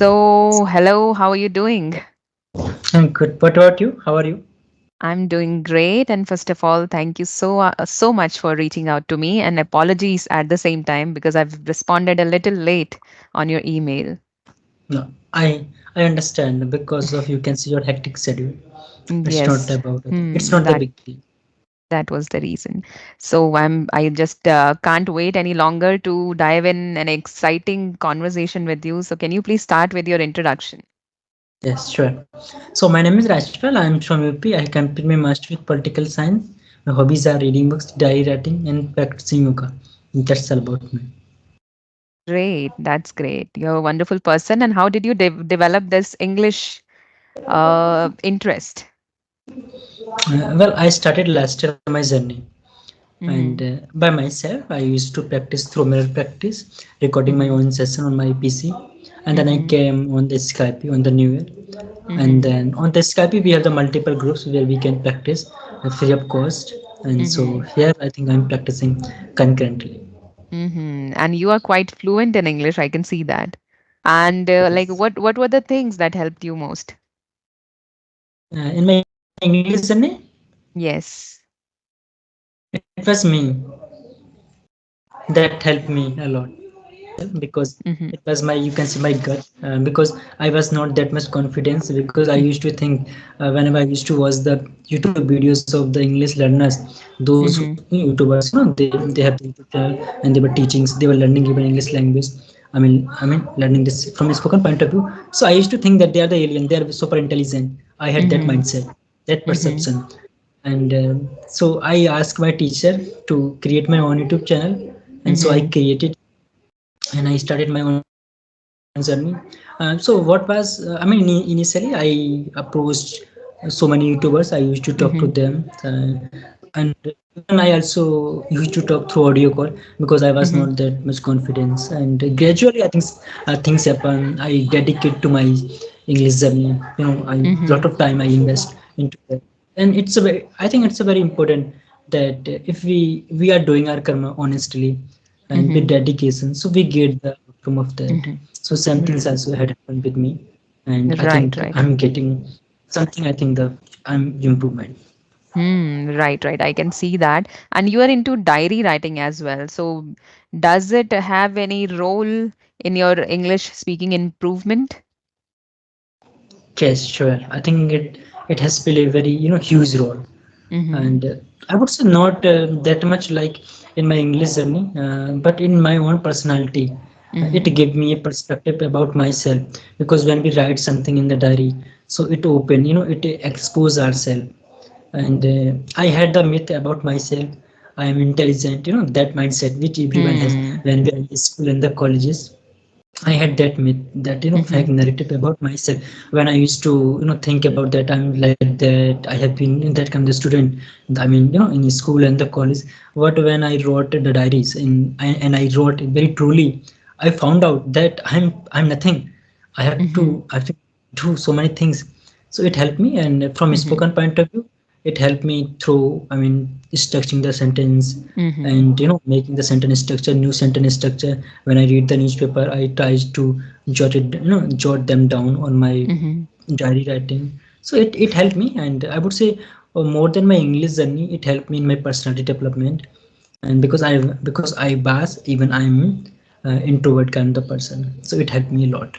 So, hello, how are you doing? I'm good. What about you? How are you? I'm doing great. And first of all, thank you so much for reaching out to me. And apologies at the same time because I've responded a little late on your email. No, I understand because of you can see your hectic schedule. It's not Yes, about it. It's not the that big deal. that was the reason. So I just can't wait any longer to dive in an exciting conversation with you. So can you please start with your introduction? Yes, sure. So my name is Rajpal. I'm from UP. I completed my master with political science. My hobbies are reading books, diary writing, and practicing yoga. That's all about me. Great, that's great. You're a wonderful person. And how did you develop this English interest? Well, I started last year my journey, and Mm-hmm. by myself, I used to practice through mirror practice, recording my Mm-hmm. own session on my PC, and then I Mm-hmm. came on the Skype on the New Year. And Mm-hmm. then on the Skype we have the multiple groups where we can practice free of cost. And so Mm-hmm. here I think I'm practicing concurrently. Mm-hmm. And you are quite fluent in English, I can see that. And like, Yes. what were the things that helped you most? In my English journey, Yes. it was me that helped me a lot. Because Mm-hmm. it was my, you can see my gut, because I was not that much confidence, because I used to think, whenever I used to watch the YouTube videos of the English learners, those Mm-hmm. YouTubers, they have the YouTube channel, and they were teachings, they were learning even English language. I mean learning this from a spoken point of view. So I used to think that they are the alien, they are super intelligent. I had that Mm-hmm. mindset, that Mm-hmm. perception. And so I asked my teacher to create my own YouTube channel, and so I Mm-hmm. created, and I started my own journey. So what was, initially I approached so many YouTubers. I used to talk to them, and even I also used to talk through audio call because I was not Mm-hmm. that much confidence. And gradually, I think things happen. I dedicate to my English journey. I lot Mm-hmm. of time I invest into that, and it's a very, I think it's a very important that if we are doing our karma honestly and with Mm-hmm. dedication, so we get the outcome of that. Mm-hmm. So same things also had happened with me, and I Right, think right. I'm getting something. I think the I'm improvement. Right, right. I can see that. And you are into diary writing as well. So, does it have any role in your English speaking improvement? Yes, sure. I think it has played a very huge role, Mm-hmm. and I would say not that much like in my English journey, but in my own personality. It Mm-hmm. gave me a perspective about myself, because when we write something in the diary, so it open, it expose ourselves. And I had the myth about myself, I am intelligent, that mindset which everyone has Hmm. when we are in school and the colleges. I had that myth, that fake Mm-hmm. narrative about myself. When I used to think about that, I'm like that. I have been in that kind of student. I mean, in school and the college. But when I wrote the diaries and I wrote it very truly, I found out that I'm nothing. Mm-hmm. I have to do so many things. So it helped me, and from a Mm-hmm. spoken point of view, it helped me through. I mean, structuring the sentence, Mm-hmm. and making the sentence structure, new sentence structure. When I read the newspaper, I try to jot them down on my Mm-hmm. diary writing. So it helped me, and I would say, more than my English journey, it helped me in my personality development. And because I was, even I'm introvert kind of person, so it helped me a lot.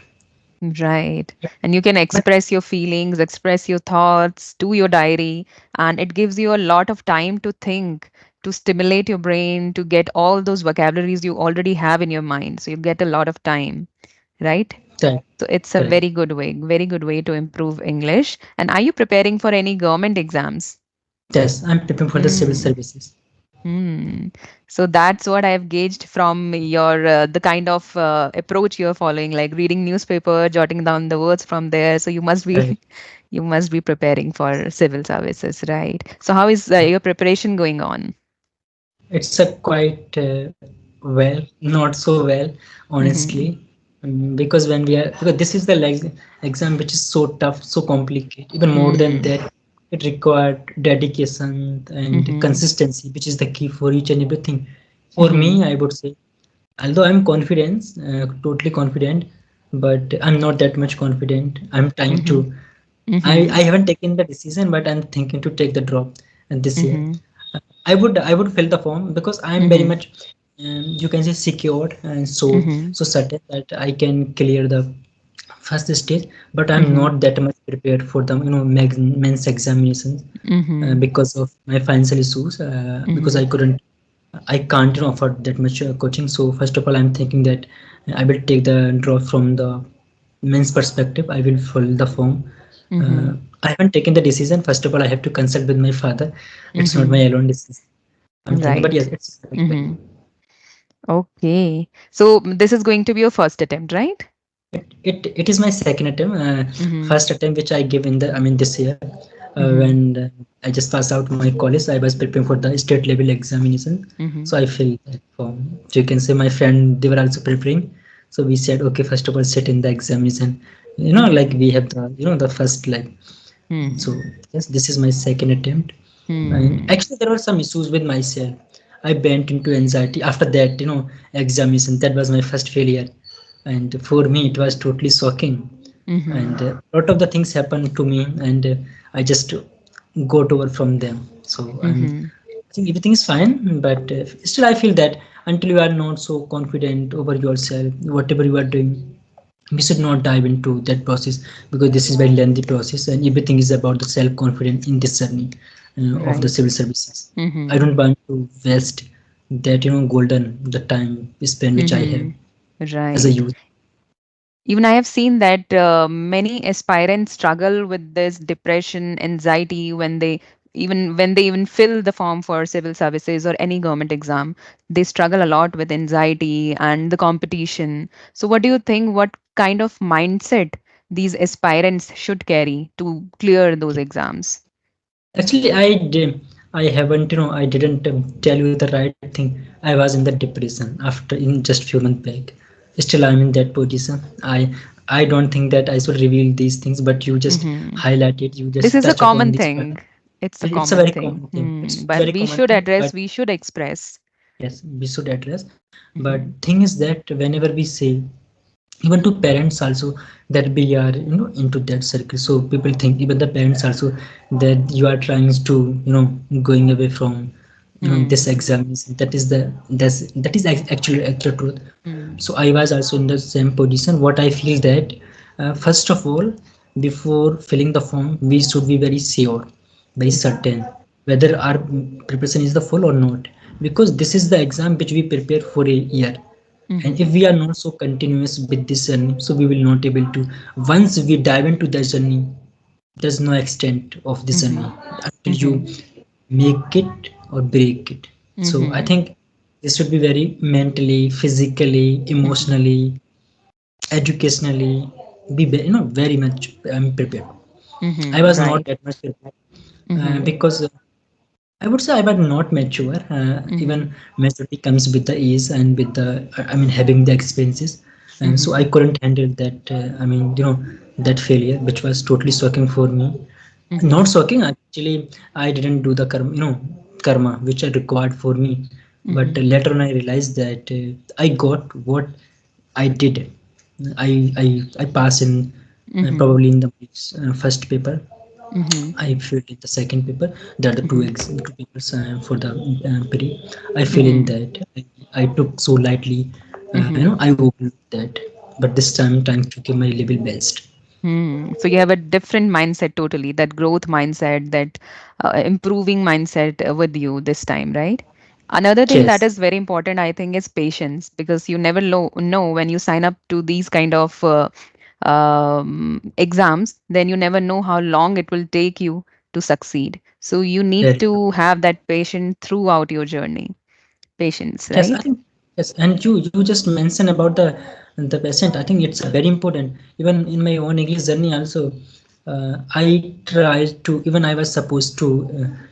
Right. And you can But express your feelings, express your thoughts to your diary, and it gives you a lot of time to think, to stimulate your brain, to get all those vocabularies you already have in your mind. So you get a lot of time, right? correct, So it's a correct. very good way to improve English. And are you preparing for any government exams? Yes, I'm preparing for the civil Hmm. services. Hmm. So that's what I've gauged from your the kind of approach you're following, like reading newspaper, jotting down the words from there. So you must be Correct. you must be preparing for civil services, right? So how is your preparation going on? It's a quite well, not so well, honestly. Mm-hmm. Because when we are, because this is the exam which is so tough, so complicated. Even more than Mm-hmm. that, it required dedication and Mm-hmm. consistency, which is the key for each and everything. For Mm-hmm. me, I would say, although I'm confident, totally confident, but I'm not that much confident. I'm trying to. Mhm. I Mhm. haven't taken the decision, but I'm thinking to take the drop this year. Mhm. I would fill the form because I'm very Mhm. much you can say secured and so Mhm. so certain that I can clear the first stage, but I'm Mhm. not that much prepared for the men's examinations Mhm. because of my financial issues because Mhm. I can't afford that much coaching. So first of all, I'm thinking that I will take the draw from the men's perspective. I will fill the form. uh, Mhm. I haven't taken the decision. First of all, I have to consult with my father. It's not my Mhm. alone decision. I'm thinking, but yes, Right. it's happening. Mhm. Okay. So this is going to be your first attempt, right? It is my second attempt. Mhm. First attempt which I give in the I mean this year when Mhm. I just passed out my college. I was preparing for the state level examination, so Mhm. I filled that form. So you can say my friend they were also preparing. So we said, okay, first of all, sit in the examination. Like Mhm. we have the the first like. So Mhm. yes, this is my second attempt. And Mhm. actually, there were some issues with myself. I bent into anxiety after that, examination. That was my first failure, and for me, it was totally shocking. And Mhm. a lot of the things happened to me, and I just got over from them. So Mhm. I think everything is fine, but still, I feel that until you are not so confident over yourself, whatever you are doing, we should not dive into that process because this is very lengthy process and everything is about the self confidence in this journey of the Right. civil services. I Mhm. don't want to waste that golden the time spent which I have Mhm. as a Right. youth. Even I have seen that many aspirants struggle with this depression, anxiety when they even fill the form for civil services or any government exam. They struggle a lot with anxiety and the competition. So, what do you think? What kind of mindset these aspirants should carry to clear those exams? Actually, I haven't I didn't tell you the right thing. I was in the depression after in just few months back. Still, I'm in that position. I don't think that I should reveal these things, but you just Hmm. highlighted, you just This is a touch upon common this point. thing. It's a It's a very common common thing. thing. It's Hmm. very But we common should thing, but address, we should express. yes, we should address. But Hmm. thing is that whenever we say, even to parents also, that we are into that circle, so people think, even the parents also, that you are trying to going away from this Hmm. examination. That is actual truth. Hmm. So I was also in the same position. What I feel that first of all, before filling the form, we should be very sure, very Mhm. certain whether our preparation is the full or not, because this is the exam which we prepare for a year. And if Mhm. we are not so continuous with this journey, so we will not able to, once we dive into the journey, there's no extent of this journey Mhm. until you Mhm. make it or break it. So I Mhm. think this should be very mentally, physically, Mhm. emotionally, educationally, very much prepared. I Mhm. was not Right. that much prepared Mhm. because I would say I was not mature. Even Mhm. maturity comes with the age and with the, I mean, having the experiences. And so I Mhm. couldn't handle that. That failure, which was totally shocking for me. Not Mhm. shocking, actually, I didn't do the karma which I required for me. But Mhm. later on, I realized that I got what I did. I passed in Mhm. probably in the first paper. Mhm. I failed in the second paper. There are the Mhm. two papers for the pre. I failed in Mhm. that. I took so lightly. Mhm. I overlooked that. But this time, trying to give my level best. Hmm. So you have a different mindset totally, that growth mindset, that improving mindset with you this time, right? Another thing Yes, that is very important, I think, is patience, because you never know when you sign up to these kind of exams, then you never know how long it will take you to succeed. So you need very true. to have that patience throughout your journey. Patience, Yes, I right? think yes, and you just mentioned about the patient. I think it's very important. Even in my own English journey, also, I tried to. Even I was supposed to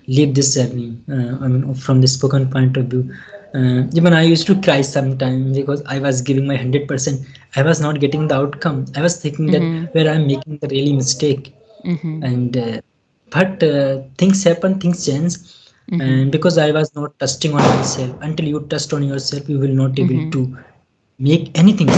leave this journey. I mean, from the spoken point of view. Even I used to cry sometimes because I was giving my 100%. I was not getting the outcome. I was thinking that Mm-hmm. where I'm making the really mistake. Mm-hmm. And but things happen, things change. And Mm-hmm. because I was not trusting on myself, until you trust on yourself, you will not able Mm-hmm. to make anything.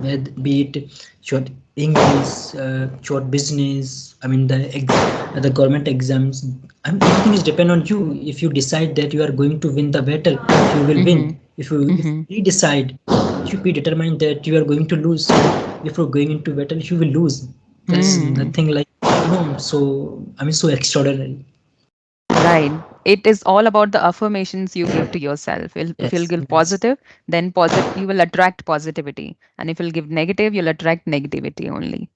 be it short English, short business. I mean the government exams. I mean, everything is depend on you. If you decide that you are going to win the battle, you will win. Mhm. If Mhm. we decide, if you be determined that you are going to lose, before going into battle, you will lose. There's Hmm. nothing like so I mean so extraordinary. Right. It is all about the affirmations you give to yourself. If you'll Yes, give yes, positive, then you will attract positivity. And if you'll give negative, you'll attract negativity only.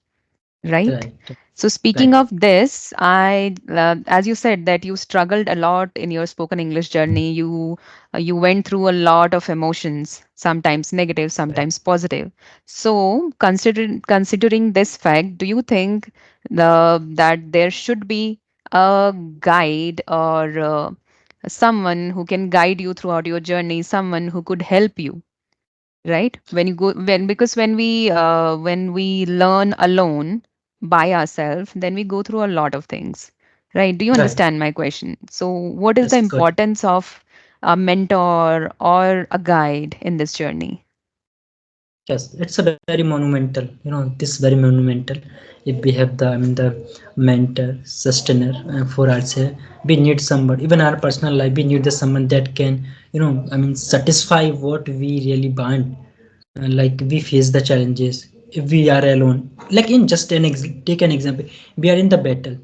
Right? right, So speaking right, of this, as you said that you struggled a lot in your spoken English journey. You went through a lot of emotions, sometimes negative, right. sometimes positive. So considering this fact, do you think that there should be a guide or someone who can guide you throughout your journey, someone who could help you, right? When you go when we learn alone by ourselves, then we go through a lot of things, right? Do you Right. understand my question? So what is the Yes, got it. importance of a mentor or a guide in this journey? Yes, it's a very monumental. This very monumental. If we have the, I mean, the mentor, sustainer for ourselves, we need somebody. Even our personal life, we need the someone that can, I mean, satisfy what we really want. Like we face the challenges. If we are alone, like in just take an example, we are in the battle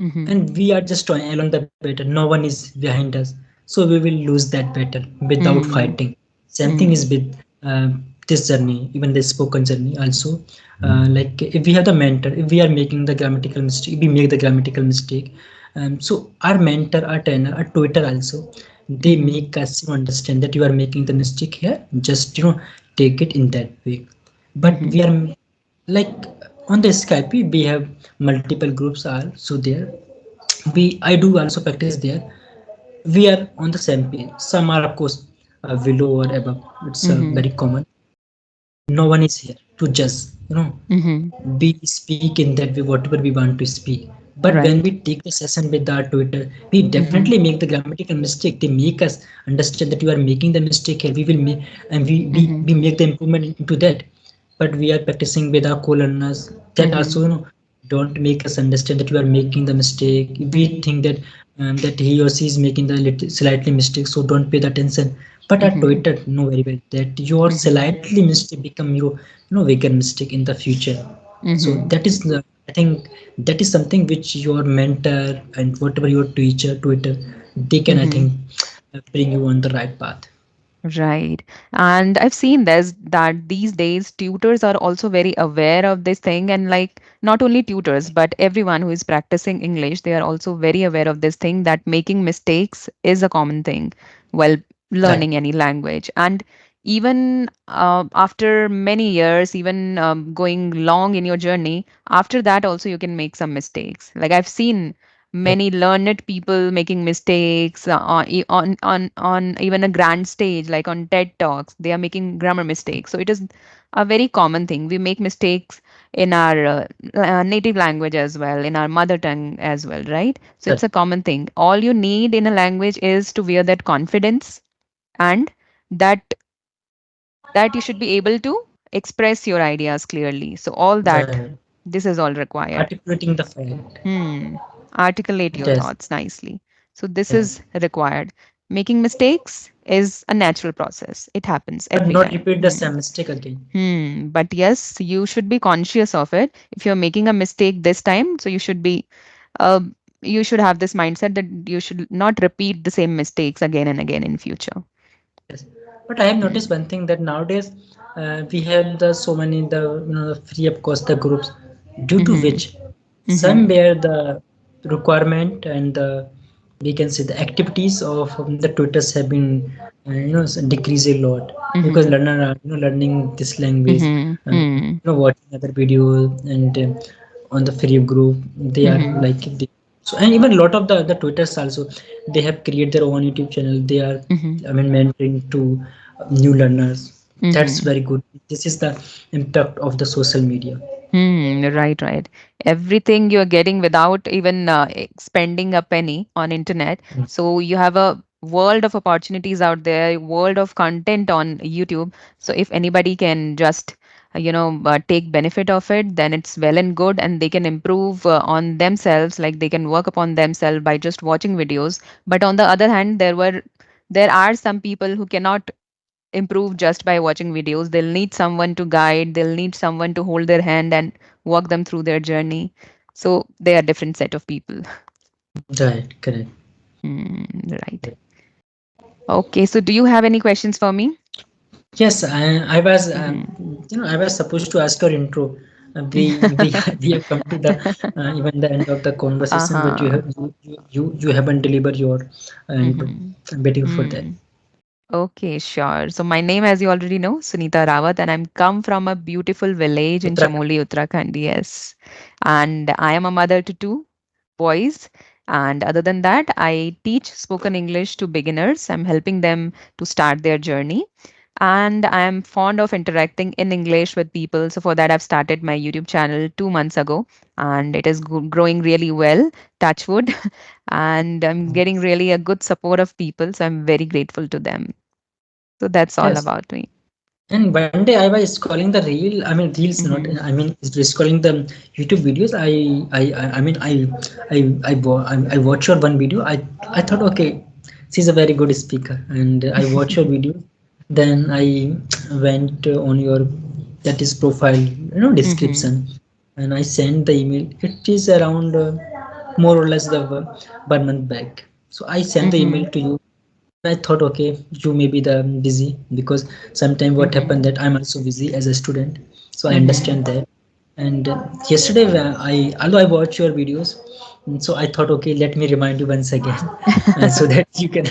Mm-hmm. and we are just along the battle, no one is behind us, so we will lose that battle without Mm-hmm. fighting. Same thing is Mm-hmm. with this journey, even the spoken journey also. Like if we have the mentor, if we are making the grammatical mistake, we make the grammatical mistake, so our mentor, our trainer, our tutor also, they Mm-hmm. make us understand that you are making the mistake here, just take it in that way. But Mm-hmm. we are like on the Skype we have multiple groups also there. I do also practice there. We are on the same page. Some are of course below or above. It's Mm-hmm. very common. No one is here to judge. Mm-hmm. We speak in that way whatever we want to speak. But when we Right. take the session with our Twitter, we Mm-hmm. definitely make the grammatical mistake. They make us understand that you are making the mistake here. We will make, and Mm-hmm. we make the improvement into that. But we are practicing with our co-learners that Mm-hmm. also don't make us understand that you are making the mistake. We think that that he or she is making the slightly mistake, so don't pay the attention. But our Mm-hmm. Twitter know very well that your Mm-hmm. slightly mistake become your bigger mistake in the future. So Mm-hmm. that is the, I think that is something which your mentor and whatever your teacher Twitter, they can, I Mm-hmm. think, bring you on the right path. Right. And I've seen this that these days tutors are also very aware of this thing. And like not only tutors, but everyone who is practicing English, they are also very aware of this thing that making mistakes is a common thing while Right. learning any language. And even after many years, even going long in your journey, after that also you can make some mistakes. Like I've seen Right. many learned people making mistakes on even a grand stage like on TED talks. They are making grammar mistakes, so it is a very common thing. We make mistakes in our native language as well, in our mother tongue as well, right? So Right. it's a common thing. All you need in a language is to wear that confidence, and that you should be able to express your ideas clearly. So all that, Right. this is all required. Articulating the fact. Hmm. Articulate your Yes. thoughts nicely. So this Yeah. is required. Making mistakes is a natural process. It happens But every not time. repeat the Hmm. same mistake again. But yes, you should be conscious of it. If you're making a mistake this time, so uh, you should have this mindset that you should not repeat the same mistakes again and again in future. Yes, but I have Hmm. noticed one thing that nowadays we have the so many the the free of cost the groups, due to Mm-hmm. which Mm-hmm. somewhere the requirement and the, we can say, the activities of the tutors have been decreased a lot, because Mm-hmm. learner are learning this language, Mm-hmm. Hmm. watching other videos, and on the free group they are Mm-hmm. like so. And even a lot of the twitters also, they have created their own YouTube channel. They are, Mm-hmm. I mean, mentoring to new learners. That's Mm-hmm. very good. This is the impact of the social media. Right, right. Everything you're getting without even spending a penny on internet. Mm. So you have a world of opportunities out there, world of content on YouTube. So if anybody can just take benefit of it, then it's well and good, and they can improve on themselves, like they can work upon themselves by just watching videos. But on the other hand, there are some people who cannot improve just by watching videos. They'll need someone to guide, they'll need someone to hold their hand and walk them through their journey. So they are different set of people. Right, correct. Hmm, right. Okay, so do you have any questions for me? Yes, I was, Mm-hmm. I was supposed to ask your intro. We we have come to the even the end of the conversation, but Uh-huh. you haven't delivered your intro. Mm-hmm. I'm waiting for that. Hmm. Okay, sure. So my name, as you already know, Sunita Rawat, and I'm come from a beautiful village in Uttarakhand. Chamoli, Uttarakhand. Yes, and I am a mother to two boys. And other than that, I teach spoken English to beginners. I'm helping them to start their journey. And I'm fond of interacting in English with people. So for that, I've started my YouTube channel 2 months ago, and it is growing really well. Touch wood, and I'm getting really a good support of people. So I'm very grateful to them. So that's all Yes. about me. And one day I was scrolling the reel. I mean reels, not. Mm-hmm. I mean scrolling the YouTube videos. I mean I watched your one video. I thought, okay, she's a very good speaker, and I watched your video. Then I went on your, that is, profile, Mm-hmm. description, and I sent the email. It is around more or less the 1 month back. So I sent the Mm-hmm. email to you. I thought, okay, you may be the busy, because sometimes what Mm-hmm. happened that I'm also busy as a student, so I Mm-hmm. understand that. And yesterday, although I watch your videos, so I thought, okay, let me remind you once again, so that you can,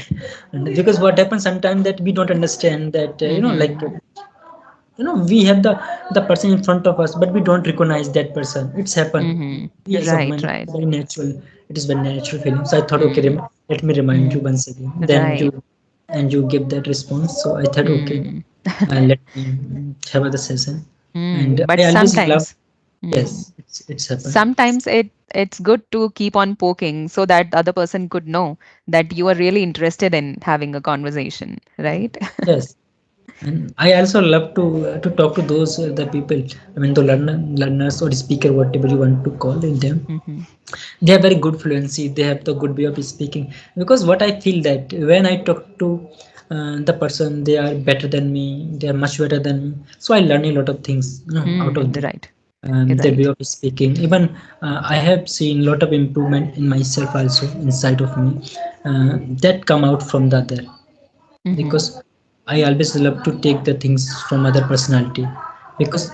because what happens sometimes that we don't understand that, like, Mm-hmm. we have the person in front of us, but we don't recognize that person. It's happened. Mm-hmm. We as a Right, human, right. it's very natural. It is very natural feeling. So I thought, okay, Mm. let me remind you Mm. once again. Then Right. you give that response. So I thought, okay, Mm. let me have the session. And Mm. But I always love. sometimes, mm, Yes, it's happened. sometimes it's good to keep on poking so that the other person could know that you are really interested in having a conversation, right? Yes. And I also love to talk to those the people. I mean, the learners or speaker, whatever you want to call in them. Mm-hmm. They have very good fluency, they have the good way of speaking, because what I feel that when I talk to the person, they are better than me, they are much better than me, so I learn a lot of things, out of Mm. them. Right. Their way Right. of speaking, even I have seen a lot of improvement in myself also inside of me, that come out from the other, Mm-hmm. because I always love to take the things from other personality, because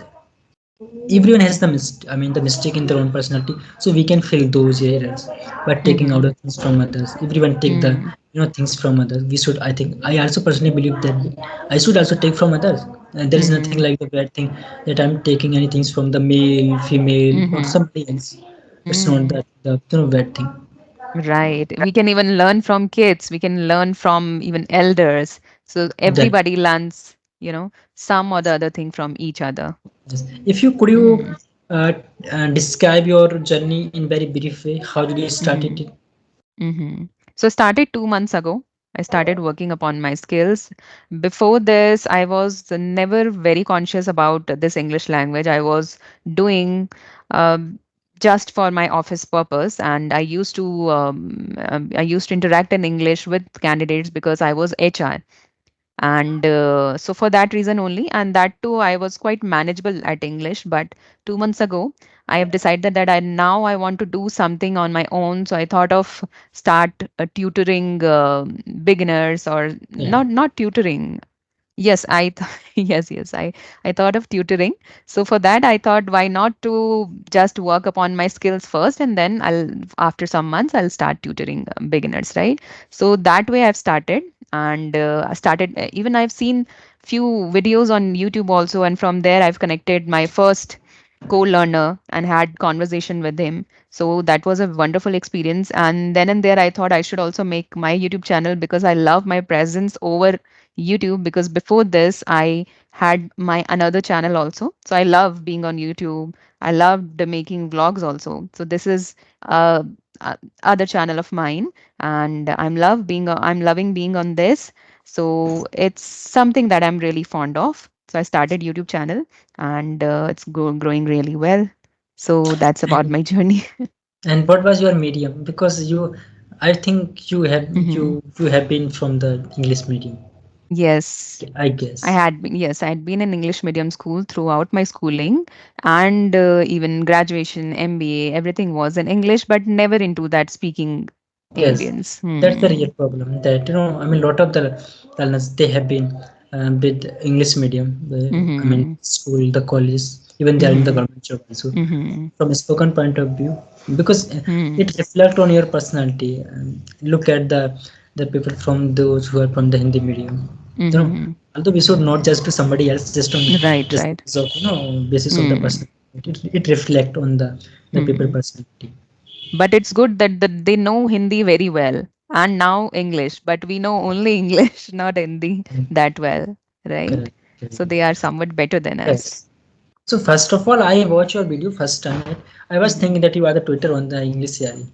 everyone has I mean the mistake in their own personality, so we can fill those errors by taking out Mm-hmm. the things from others. Everyone take the, Mm. things from others. We should, I think, I also personally believe that I should also take from others, and there is nothing Mm-hmm. like the bad thing that I'm taking any things from the male, female, or Mm-hmm. somebody else. It's not Mm. that the, bad thing. Right. We can even learn from kids. We can learn from even elders. So That, everybody learns, some or the other thing from each other. yes. If you could, you Mm. describe your journey in very brief way, how did you start it? Mm-hmm. Mm-hmm. So I started 2 months ago. I started working upon my skills. Before this, I was never very conscious about this English language. I was doing um, just for my office purpose, and I used to interact in English with candidates because I was HR, and so for that reason only, and that too I was quite manageable at English. But 2 months ago I have decided that I want to do something on my own. So I thought of start tutoring beginners, or Yeah, not tutoring. Yes, yes, I thought of tutoring. So for that, I thought, why not to just work upon my skills first, and then after some months, I'll start tutoring beginners, right? So that way, I've started, and I started. Even I've seen few videos on YouTube also, and from there, I've connected my first co-learner and had conversation with him. So that was a wonderful experience. And then and there, I thought I should also make my YouTube channel because I love my presence over YouTube, because before this I had my another channel also. So I love being on YouTube. I loved the making vlogs also. So this is uh, other channel of mine, and I'm loving being on this. So it's something that I'm really fond of. So I started YouTube channel, and it's growing really well. So that's about And my journey. and what was your medium? Because you, I think Hmm. you have been from the English medium, Yes. I guess. I had been in English medium school throughout my schooling, and even graduation, MBA, everything was in English, but never into that speaking Yes, ambience. that's the Hmm. real problem. That I mean, lot of the learners they have been with English medium. I mean, Hmm. school, the college, even they are in the Hmm. government job also. Hmm. From a spoken point of view, because Hmm. it reflect on your personality. Look at the people from those who are from the Hindi medium. You know, Hmm. although we should not judge to somebody else just on Right, just right. basis of basis of the Hmm. personality. It reflect on the people Hmm. personality. But it's good that they know Hindi very well, and now English, but we know only English, not Hindi Mm, that well, right? correct. So they are somewhat better than us. Yes. So first of all, I watched your video first time. I was Hmm. thinking that you are the Twitter on the English series.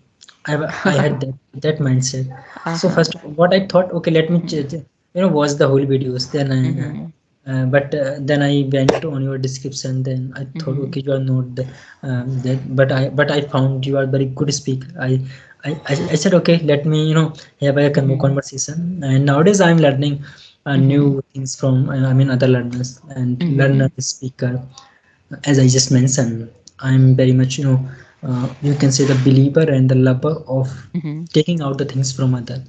I had that mindset. So Uh-huh. first, of all, what I thought, okay, let me watch the whole videos. Then Mm-hmm. but then I went on your description. Then I thought, Mm-hmm. okay, you are not that. But I found you are very good speaker. I said, okay, let me have a Mm-hmm. conversation. And nowadays I'm learning Mm-hmm. new things from I mean other learners and learner Mm-hmm. speaker. As I just mentioned, I'm very much you can say the believer and the lover of Mm-hmm. taking out the things from other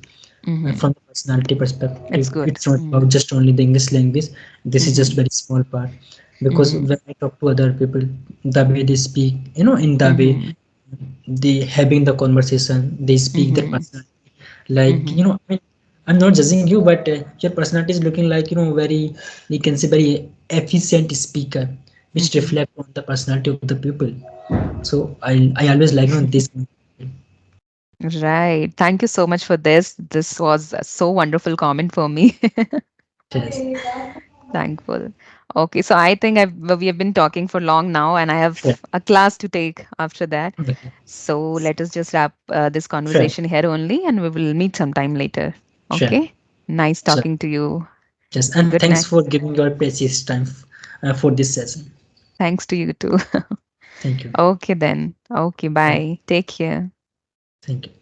Mm-hmm. from the personality perspective. It's good. It's not about Mm-hmm. just only the English language. This is just Mm-hmm. very small part, because Mm-hmm. when I talk to other people, the way they speak, in the way Mm-hmm. they having the conversation, they speak their Mm-hmm. personality. Like Mm-hmm. I mean, I'm not judging you, but your personality is looking like very, you can say, very efficient speaker, which Mm-hmm. reflect on the personality of the people. So I always like this. Right. Thank you so much for this. This was a so wonderful comment for me. Yes. Thankful. Okay, so I think we have been talking for long now, and I Sure. have a class to take after that. Okay. So let us just wrap this Sure. conversation here only, and we will meet sometime later. Sure. Okay. Nice So talking to you. yes, and Good thanks night. for giving your precious time for this session. Thanks to you too. Thank you. Okay then. Okay, Bye. bye. Take care. Thank you.